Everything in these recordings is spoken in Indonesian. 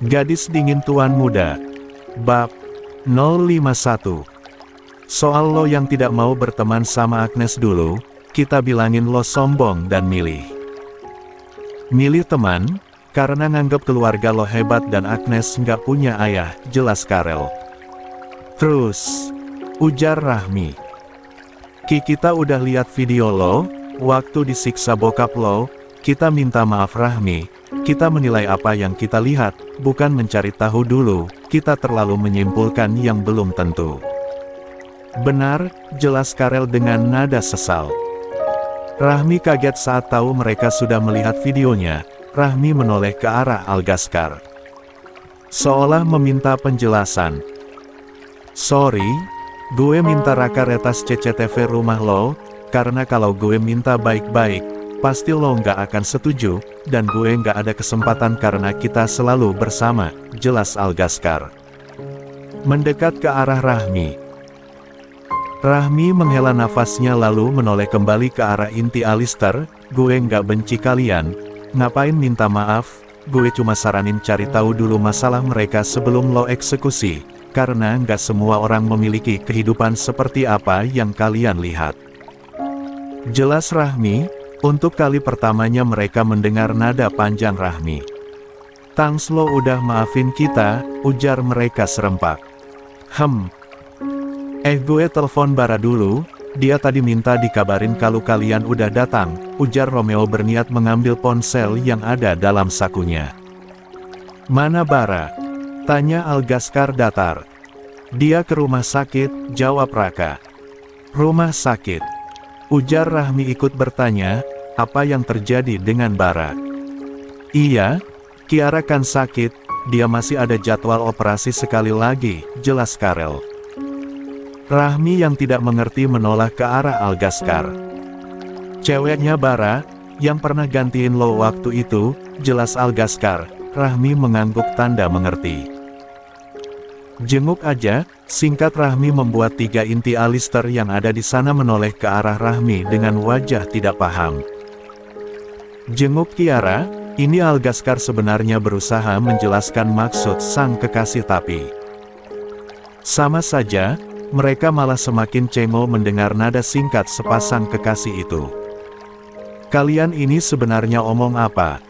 Gadis dingin tuan muda. Bab 051. Soal lo yang tidak mau berteman sama Agnes dulu, kita bilangin lo sombong dan milih. Milih teman, karena nganggep keluarga lo hebat dan Agnes nggak punya ayah, jelas Karel. Terus, ujar Rahmi. Kita udah lihat video lo, waktu disiksa bokap lo, kita minta maaf Rahmi. Kita menilai apa yang kita lihat, bukan mencari tahu dulu, kita terlalu menyimpulkan yang belum tentu. Benar, jelas Karel dengan nada sesal. Rahmi kaget saat tahu mereka sudah melihat videonya. Rahmi menoleh ke arah Algaskar, seolah meminta penjelasan. Sorry, gue minta Raka retas CCTV rumah lo, karena kalau gue minta baik-baik, pasti lo nggak akan setuju, dan gue nggak ada kesempatan karena kita selalu bersama, jelas Algaskar. Mendekat ke arah Rahmi. Rahmi menghela nafasnya lalu menoleh kembali ke arah inti Alistair. Gue nggak benci kalian, ngapain minta maaf, gue cuma saranin cari tahu dulu masalah mereka sebelum lo eksekusi, karena nggak semua orang memiliki kehidupan seperti apa yang kalian lihat. Jelas Rahmi. Untuk kali pertamanya mereka mendengar nada panjang Rahmi. Thanks lo udah maafin kita, ujar mereka serempak. Gue telepon Bara dulu, dia tadi minta dikabarin kalau kalian udah datang, ujar Romeo berniat mengambil ponsel yang ada dalam sakunya. Mana Bara? Tanya Algaskar datar. Dia ke rumah sakit, jawab Raka. Rumah sakit? Ujar Rahmi ikut bertanya, apa yang terjadi dengan Bara? Iya, Kiara kan sakit, dia masih ada jadwal operasi sekali lagi, jelas Karel. Rahmi yang tidak mengerti menoleh ke arah Algaskar. Ceweknya Bara, yang pernah gantiin lo waktu itu, jelas Algaskar. Rahmi mengangguk tanda mengerti. Jenguk aja, singkat Rahmi membuat tiga inti Alistair yang ada di sana menoleh ke arah Rahmi dengan wajah tidak paham. Jenguk Kiara, ini Algaskar sebenarnya berusaha menjelaskan maksud sang kekasih tapi sama saja, mereka malah semakin cengol mendengar nada singkat sepasang kekasih itu. Kalian ini sebenarnya omong apa?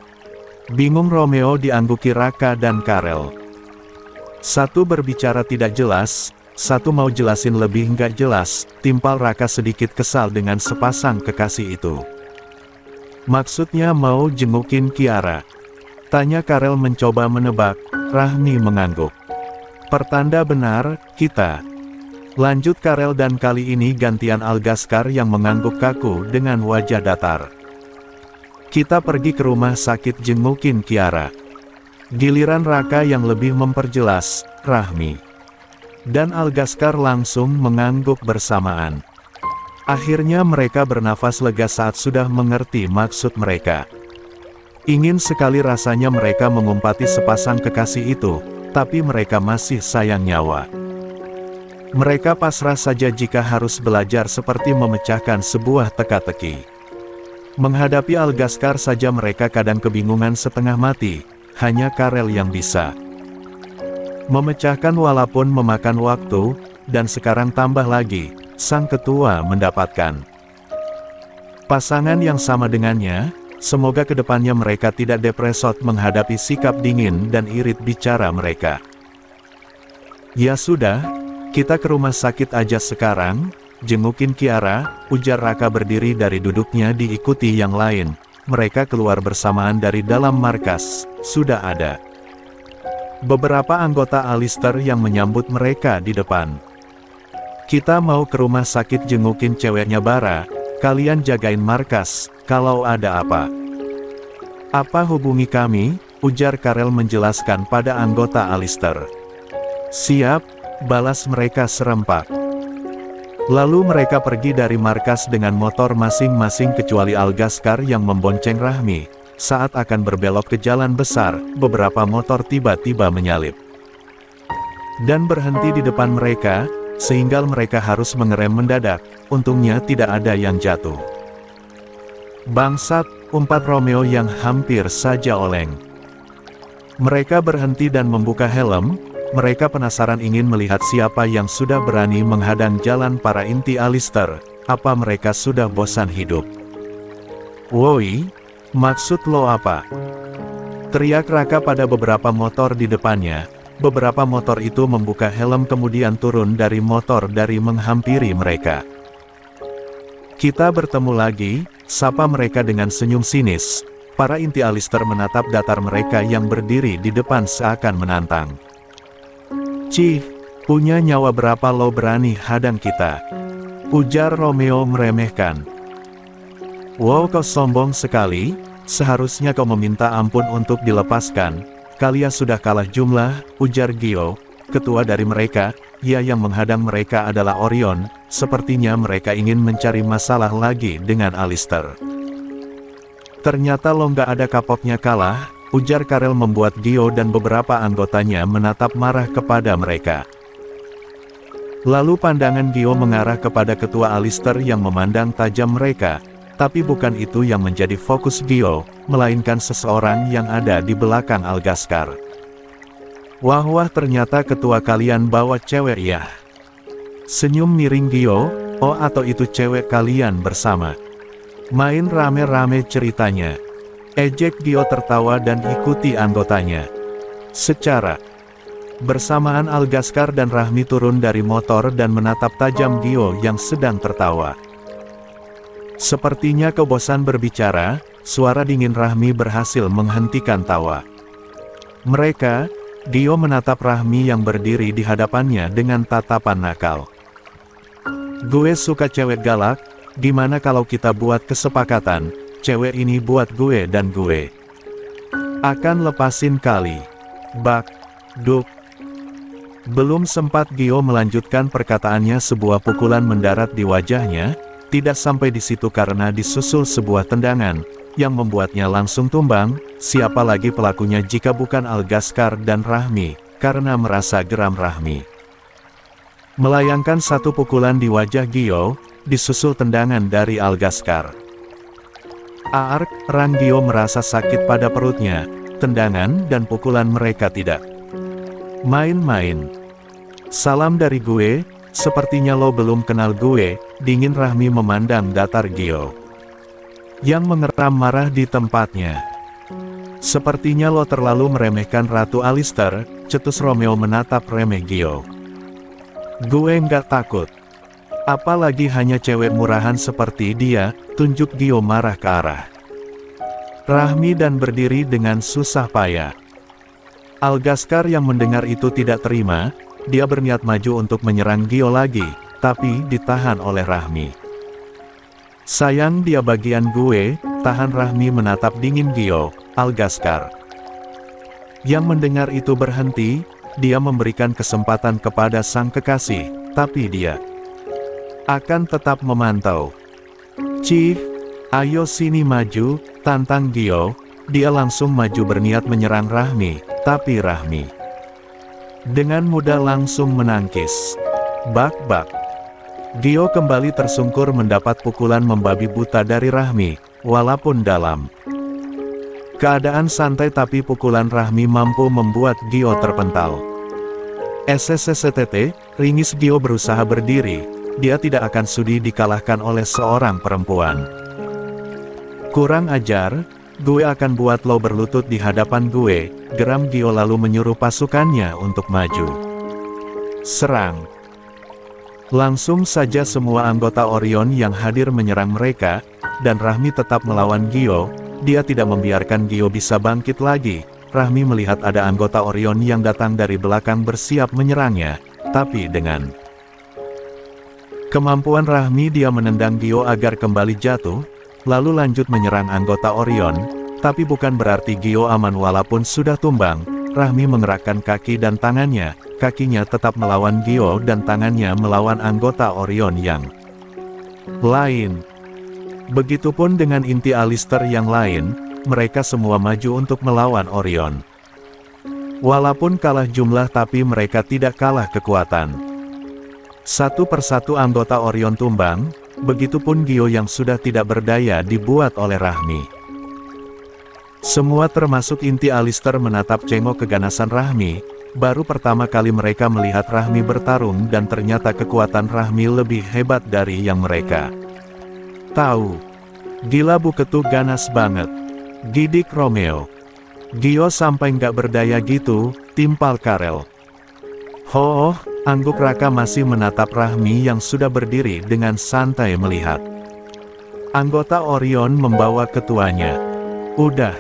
Bingung Romeo diangguki Raka dan Karel. Satu berbicara tidak jelas, satu mau jelasin lebih nggak jelas, timpal Raka sedikit kesal dengan sepasang kekasih itu. Maksudnya mau jengukin Kiara? Tanya Karel mencoba menebak, Rahmi mengangguk. Pertanda benar, kita. Lanjut Karel dan kali ini gantian Algaskar yang mengangguk kaku dengan wajah datar. Kita pergi ke rumah sakit jengukin Kiara. Giliran Raka yang lebih memperjelas, Rahmi dan Algaskar langsung mengangguk bersamaan. Akhirnya mereka bernafas lega saat sudah mengerti maksud mereka. Ingin sekali rasanya mereka mengumpati sepasang kekasih itu, tapi mereka masih sayang nyawa. Mereka pasrah saja jika harus belajar seperti memecahkan sebuah teka-teki. Menghadapi Algaskar saja mereka kadang kebingungan setengah mati. Hanya Karel yang bisa memecahkan walaupun memakan waktu, dan sekarang tambah lagi, sang ketua mendapatkan pasangan yang sama dengannya. Semoga kedepannya mereka tidak depresot menghadapi sikap dingin dan irit bicara mereka. Ya sudah, kita ke rumah sakit aja sekarang, jengukin Kiara, ujar Raka berdiri dari duduknya diikuti yang lain. Mereka keluar bersamaan dari dalam markas. Sudah ada beberapa anggota Alistair yang menyambut mereka di depan. Kita mau ke rumah sakit jengukin ceweknya Bara, kalian jagain markas, kalau ada apa hubungi kami, ujar Karel menjelaskan pada anggota Alistair. Siap, balas mereka serempak. Lalu mereka pergi dari markas dengan motor masing-masing kecuali Algaskar yang membonceng Rahmi. Saat akan berbelok ke jalan besar, beberapa motor tiba-tiba menyalip dan berhenti di depan mereka, sehingga mereka harus mengerem mendadak. Untungnya tidak ada yang jatuh. Bangsat, umpat Romeo yang hampir saja oleng. Mereka berhenti dan membuka helm. Mereka penasaran ingin melihat siapa yang sudah berani menghadang jalan para inti Alistair. Apa mereka sudah bosan hidup? "Woi, maksud lo apa?" teriak Raka pada beberapa motor di depannya. Beberapa motor itu membuka helm kemudian turun dari motor dari menghampiri mereka. "Kita bertemu lagi," sapa mereka dengan senyum sinis. Para inti Alistair menatap datar mereka yang berdiri di depan seakan menantang. "Cih, punya nyawa berapa lo berani hadang kita?" ujar Romeo meremehkan. "Wow, kau sombong sekali, seharusnya kau meminta ampun untuk dilepaskan. Kalian sudah kalah jumlah," ujar Gio, ketua dari mereka. Ya, yang menghadang mereka adalah Orion. Sepertinya mereka ingin mencari masalah lagi dengan Alistair. "Ternyata lo nggak ada kapoknya kalah," ujar Karel membuat Gio dan beberapa anggotanya menatap marah kepada mereka. Lalu pandangan Gio mengarah kepada ketua Alistair yang memandang tajam mereka. Tapi bukan itu yang menjadi fokus Gio, melainkan seseorang yang ada di belakang Algaskar. "Wah, ternyata ketua kalian bawa cewek ya?" senyum miring Gio. "Oh, atau itu cewek kalian bersama? Main rame-rame ceritanya," ejek Gio tertawa dan ikuti anggotanya. Secara bersamaan Algaskar dan Rahmi turun dari motor dan menatap tajam Gio yang sedang tertawa. Sepertinya kau bosan berbicara, suara dingin Rahmi berhasil menghentikan tawa. Mereka, Gio menatap Rahmi yang berdiri di hadapannya dengan tatapan nakal. "Gue suka cewek galak. Gimana kalau kita buat kesepakatan, cewek ini buat gue dan gue akan lepasin kali." Bak, duk. Belum sempat Gio melanjutkan perkataannya sebuah pukulan mendarat di wajahnya. Tidak sampai di situ karena disusul sebuah tendangan yang membuatnya langsung tumbang. Siapa lagi pelakunya jika bukan Algaskar dan Rahmi, karena merasa geram Rahmi melayangkan satu pukulan di wajah Gio, disusul tendangan dari Algaskar. Ark, Rang Gio merasa sakit pada perutnya. Tendangan dan pukulan mereka tidak main-main. "Salam dari gue, sepertinya lo belum kenal gue," dingin Rahmi memandang datar Gio yang mengeram marah di tempatnya. "Sepertinya lo terlalu meremehkan Ratu Alistair," cetus Romeo menatap remeh Gio. "Gue nggak takut. Apalagi hanya cewek murahan seperti dia," tunjuk Gio marah ke arah Rahmi dan berdiri dengan susah payah. Algaskar yang mendengar itu tidak terima. Dia berniat maju untuk menyerang Gio lagi, tapi ditahan oleh Rahmi. "Sayang, dia bagian gue," tahan Rahmi menatap dingin Gio. Algaskar yang mendengar itu berhenti. Dia memberikan kesempatan kepada sang kekasih, tapi dia akan tetap memantau. "Cih, ayo sini maju," tantang Gio. Dia langsung maju berniat menyerang Rahmi, tapi Rahmi dengan mudah langsung menangkis. Bak-bak. Gio kembali tersungkur mendapat pukulan membabi buta dari Rahmi, walaupun dalam keadaan santai tapi pukulan Rahmi mampu membuat Gio terpental. SSSTT, ringis Gio berusaha berdiri. Dia tidak akan sudi dikalahkan oleh seorang perempuan. "Kurang ajar, gue akan buat lo berlutut di hadapan gue," geram Gio lalu menyuruh pasukannya untuk maju. Serang. Langsung saja semua anggota Orion yang hadir menyerang mereka, dan Rahmi tetap melawan Gio. Dia tidak membiarkan Gio bisa bangkit lagi. Rahmi melihat ada anggota Orion yang datang dari belakang bersiap menyerangnya, tapi dengan kemampuan Rahmi dia menendang Gio agar kembali jatuh, lalu lanjut menyerang anggota Orion. Tapi bukan berarti Gio aman walaupun sudah tumbang. Rahmi mengerakkan kaki dan tangannya, kakinya tetap melawan Gio dan tangannya melawan anggota Orion yang lain. Begitupun dengan inti Alistair yang lain, mereka semua maju untuk melawan Orion. Walaupun kalah jumlah tapi mereka tidak kalah kekuatan. Satu persatu anggota Orion tumbang, begitupun Gio yang sudah tidak berdaya dibuat oleh Rahmi. Semua termasuk inti Alistair menatap cengok keganasan Rahmi. Baru pertama kali mereka melihat Rahmi bertarung dan ternyata kekuatan Rahmi lebih hebat dari yang mereka tahu. Gila Bu Ketu ganas banget, gidik Romeo. Gio sampai nggak berdaya gitu, timpal Karel. Hoh, angguk Raka masih menatap Rahmi yang sudah berdiri dengan santai melihat. Anggota Orion membawa ketuanya. Udah?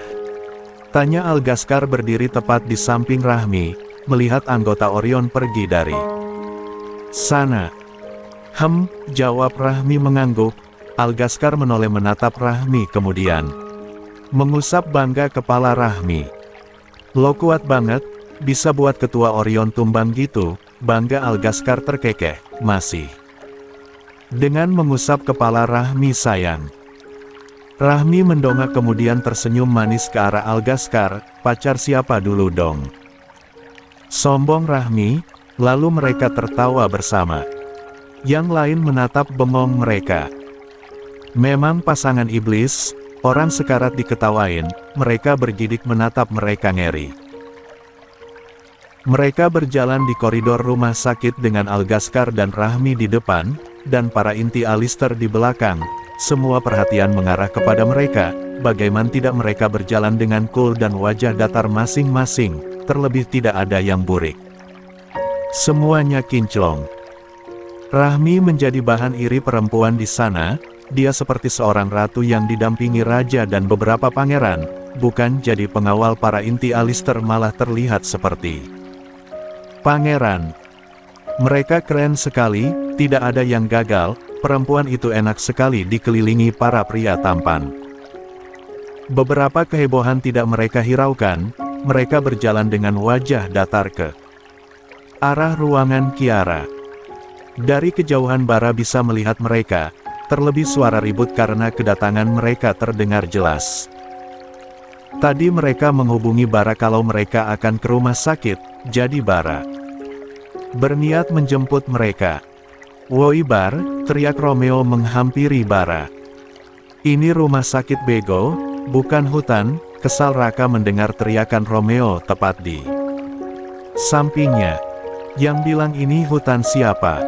Tanya Algaskar berdiri tepat di samping Rahmi, melihat anggota Orion pergi dari sana. Jawab Rahmi mengangguk. Algaskar menoleh menatap Rahmi kemudian mengusap bangga kepala Rahmi. Lo kuat banget, bisa buat ketua Orion tumbang gitu, bangga Algaskar terkekeh, masih. Dengan mengusap kepala Rahmi sayang. Rahmi mendongak kemudian tersenyum manis ke arah Algaskar, pacar siapa dulu dong? Sombong Rahmi, lalu mereka tertawa bersama. Yang lain menatap bengong mereka. Memang pasangan iblis, orang sekarat diketawain, mereka bergidik menatap mereka ngeri. Mereka berjalan di koridor rumah sakit dengan Algaskar dan Rahmi di depan, dan para inti Alistair di belakang. Semua perhatian mengarah kepada mereka, bagaimana tidak mereka berjalan dengan cool dan wajah datar masing-masing, terlebih tidak ada yang burik. Semuanya kinclong. Rahmi menjadi bahan iri perempuan di sana, dia seperti seorang ratu yang didampingi raja dan beberapa pangeran, bukan jadi pengawal para inti Alistair malah terlihat seperti pangeran. Mereka keren sekali, tidak ada yang gagal. Perempuan itu enak sekali dikelilingi para pria tampan. Beberapa kehebohan tidak mereka hiraukan, mereka berjalan dengan wajah datar ke arah ruangan Kiara. Dari kejauhan Bara bisa melihat mereka, terlebih suara ribut karena kedatangan mereka terdengar jelas. Tadi mereka menghubungi Bara kalau mereka akan ke rumah sakit, jadi Bara berniat menjemput mereka. Woi Bar, teriak Romeo menghampiri Bara. Ini rumah sakit bego, bukan hutan, kesal Raka mendengar teriakan Romeo tepat di sampingnya. Yang bilang ini hutan siapa?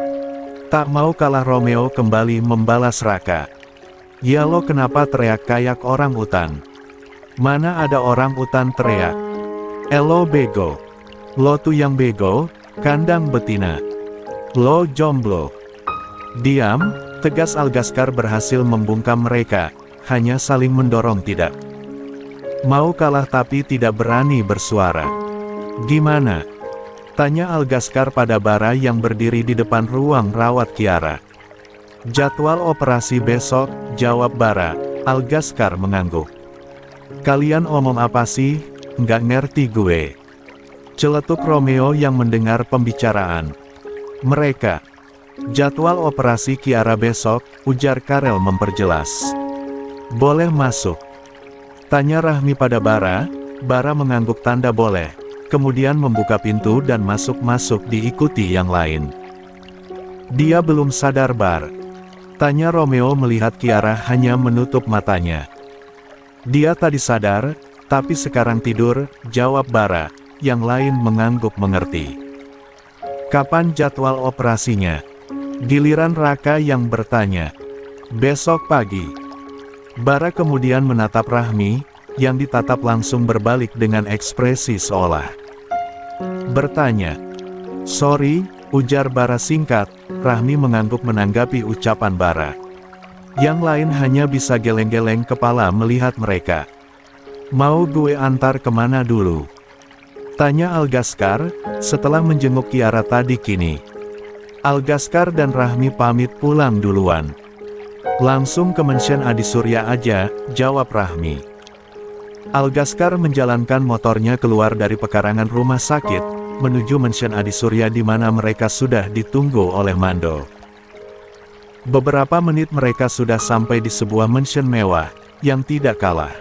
Tak mau kalah Romeo kembali membalas Raka. Ya lo kenapa teriak kayak orang utan? Mana ada orang utan teriak? Elo bego. Lo tuh yang bego, kandang betina. Lo jomblo. Diam, tegas Algaskar berhasil membungkam mereka, hanya saling mendorong tidak mau kalah tapi tidak berani bersuara. Gimana? Tanya Algaskar pada Bara yang berdiri di depan ruang rawat Kiara. Jadwal operasi besok, jawab Bara. Algaskar mengangguk. Kalian omong apa sih? Nggak ngerti gue. Celetuk Romeo yang mendengar pembicaraan mereka. Jadwal operasi Kiara besok, ujar Karel memperjelas. Boleh masuk? Tanya Rahmi pada Bara. Bara mengangguk tanda boleh, kemudian membuka pintu dan masuk-masuk diikuti yang lain. Dia belum sadar Bar. Tanya Romeo melihat Kiara hanya menutup matanya. Dia tadi sadar, tapi sekarang tidur, jawab Bara. Yang lain mengangguk mengerti. Kapan jadwal operasinya? Giliran Raka yang bertanya. Besok pagi. Bara kemudian menatap Rahmi, yang ditatap langsung berbalik dengan ekspresi seolah bertanya. Sorry, ujar Bara singkat. Rahmi mengangguk menanggapi ucapan Bara. Yang lain hanya bisa geleng-geleng kepala melihat mereka. Mau gue antar kemana dulu? Tanya Algaskar, setelah menjenguk Kiara tadi kini. Algaskar dan Rahmi pamit pulang duluan. Langsung ke Mansion Adi Surya aja, jawab Rahmi. Algaskar menjalankan motornya keluar dari pekarangan rumah sakit, menuju Mansion Adi Surya di mana mereka sudah ditunggu oleh Mando. Beberapa menit mereka sudah sampai di sebuah mansion mewah, yang tidak kalah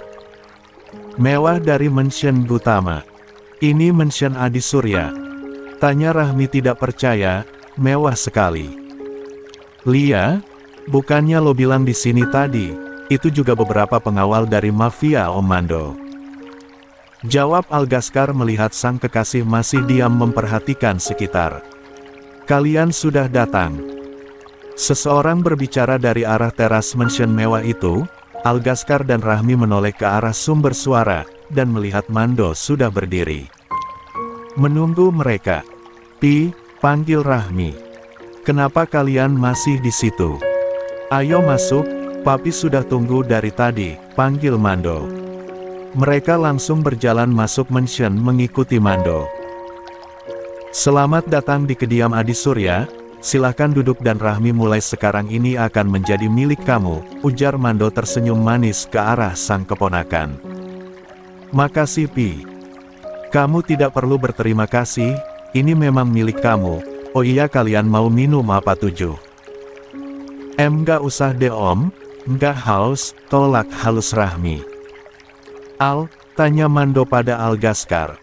mewah dari mansion Gutama. Ini Mansion Adi Surya. Tanya Rahmi tidak percaya. Mewah sekali. Lia, bukannya lo bilang di sini tadi, itu juga beberapa pengawal dari mafia Om Mando. Jawab Algaskar melihat sang kekasih masih diam memperhatikan sekitar. Kalian sudah datang. Seseorang berbicara dari arah teras mansion mewah itu. Algaskar dan Rahmi menoleh ke arah sumber suara, dan melihat Mando sudah berdiri. Menunggu mereka. Pi, panggil Rahmi. Kenapa kalian masih di situ? Ayo masuk, Papi sudah tunggu dari tadi, panggil Mando. Mereka langsung berjalan masuk mansion mengikuti Mando. Selamat datang di kediaman Adi Surya, silakan duduk dan Rahmi mulai sekarang ini akan menjadi milik kamu, ujar Mando tersenyum manis ke arah sang keponakan. Makasih Pi. Kamu tidak perlu berterima kasih, ini memang milik kamu. Oh iya kalian mau minum apa tujuh? Nggak usah deh om, nggak haus, tolak halus Rahmi. Al, tanya Mando pada Algaskar.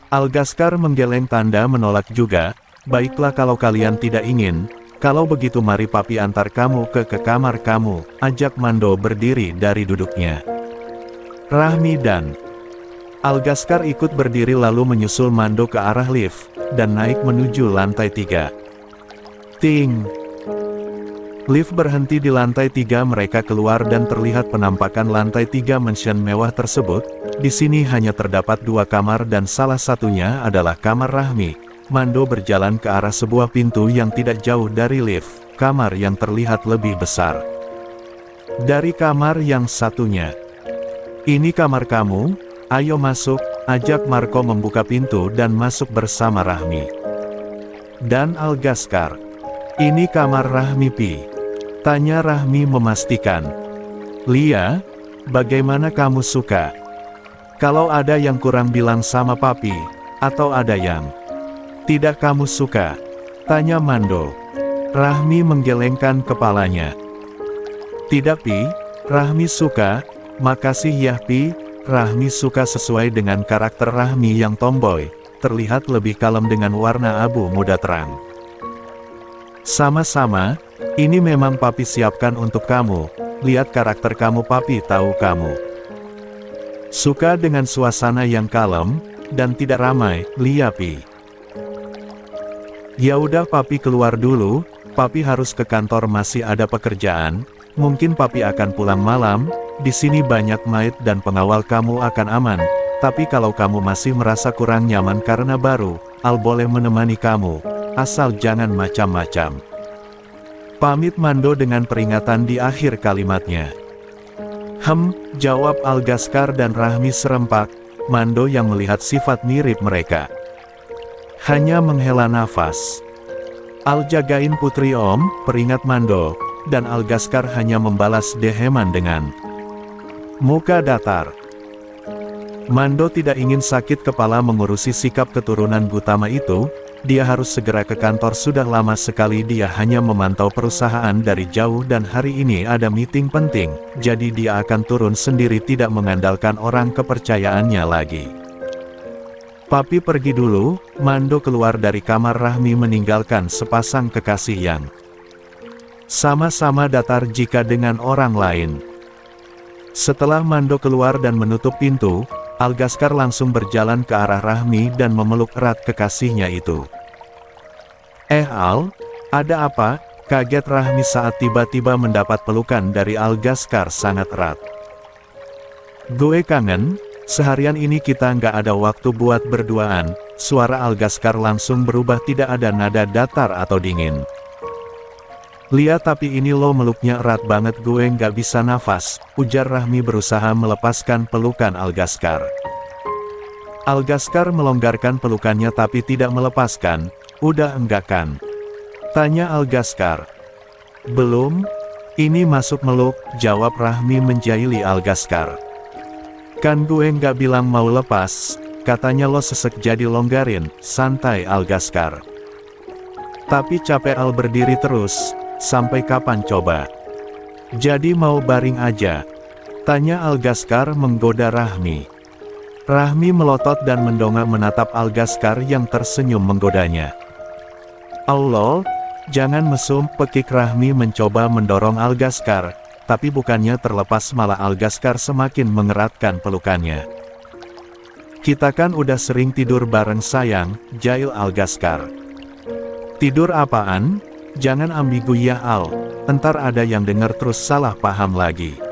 Algaskar menggeleng tanda menolak juga, baiklah kalau kalian tidak ingin, kalau begitu mari Papi antar kamu ke kamar kamu, ajak Mando berdiri dari duduknya. Rahmi dan Algaskar ikut berdiri lalu menyusul Mando ke arah lift, dan naik menuju lantai 3. Ting! Lift berhenti di lantai 3 mereka keluar dan terlihat penampakan lantai 3 mansion mewah tersebut. Di sini hanya terdapat 2 kamar dan salah satunya adalah kamar Rahmi. Mando berjalan ke arah sebuah pintu yang tidak jauh dari lift, kamar yang terlihat lebih besar dari kamar yang satunya. Ini kamar kamu, ayo masuk, ajak Marco membuka pintu dan masuk bersama Rahmi dan Algaskar. Ini kamar Rahmi Pi. Tanya Rahmi memastikan. Lia, bagaimana kamu suka? Kalau ada yang kurang bilang sama Papi, atau ada yang tidak kamu suka? Tanya Mando. Rahmi menggelengkan kepalanya. Tidak Pi, Rahmi suka, makasih ya Pi, Rahmi suka sesuai dengan karakter Rahmi yang tomboy, terlihat lebih kalem dengan warna abu muda terang. Sama-sama, ini memang Papi siapkan untuk kamu, lihat karakter kamu Papi tahu kamu suka dengan suasana yang kalem, dan tidak ramai, Lia Pi. Ya udah Papi keluar dulu, Papi harus ke kantor masih ada pekerjaan, mungkin Papi akan pulang malam, di sini banyak maid dan pengawal kamu akan aman, tapi kalau kamu masih merasa kurang nyaman karena baru, Al boleh menemani kamu. Asal jangan macam-macam. Pamit Mando dengan peringatan di akhir kalimatnya. Jawab Algaskar dan Rahmi serempak, Mando yang melihat sifat mirip mereka hanya menghela nafas. Al jagain putri om, peringat Mando, dan Algaskar hanya membalas deheman dengan muka datar. Mando tidak ingin sakit kepala mengurusi sikap keturunan Gutama itu. Dia harus segera ke kantor, sudah lama sekali dia hanya memantau perusahaan dari jauh dan hari ini ada meeting penting, jadi dia akan turun sendiri tidak mengandalkan orang kepercayaannya lagi. Papi pergi dulu, Mando keluar dari kamar Rahmi meninggalkan sepasang kekasih yang sama-sama datar jika dengan orang lain. Setelah Mando keluar dan menutup pintu, Algaskar langsung berjalan ke arah Rahmi dan memeluk erat kekasihnya itu. Al, ada apa? Kaget Rahmi saat tiba-tiba mendapat pelukan dari Algaskar sangat erat. Gue kangen, seharian ini kita nggak ada waktu buat berduaan. Suara Algaskar langsung berubah, tidak ada nada datar atau dingin. Lihat tapi ini lo meluknya erat banget, gue nggak bisa nafas, ujar Rahmi berusaha melepaskan pelukan Algaskar. Algaskar melonggarkan pelukannya tapi tidak melepaskan. Udah enggak kan? Tanya Algaskar. Belum, ini masuk meluk, jawab Rahmi menjahili Algaskar. Kan gue nggak bilang mau lepas, katanya lo sesek jadi longgarin, santai Algaskar. Tapi capek Al berdiri terus. Sampai kapan coba? Jadi mau baring aja? Tanya Algaskar menggoda Rahmi. Rahmi melotot dan mendongak menatap Algaskar yang tersenyum menggodanya. Allah, jangan mesum, pekik Rahmi mencoba mendorong Algaskar, tapi bukannya terlepas malah Algaskar semakin mengeratkan pelukannya. Kita kan udah sering tidur bareng sayang, jail Algaskar. Tidur apaan? Jangan ambigu ya Al, entar ada yang denger terus salah paham lagi.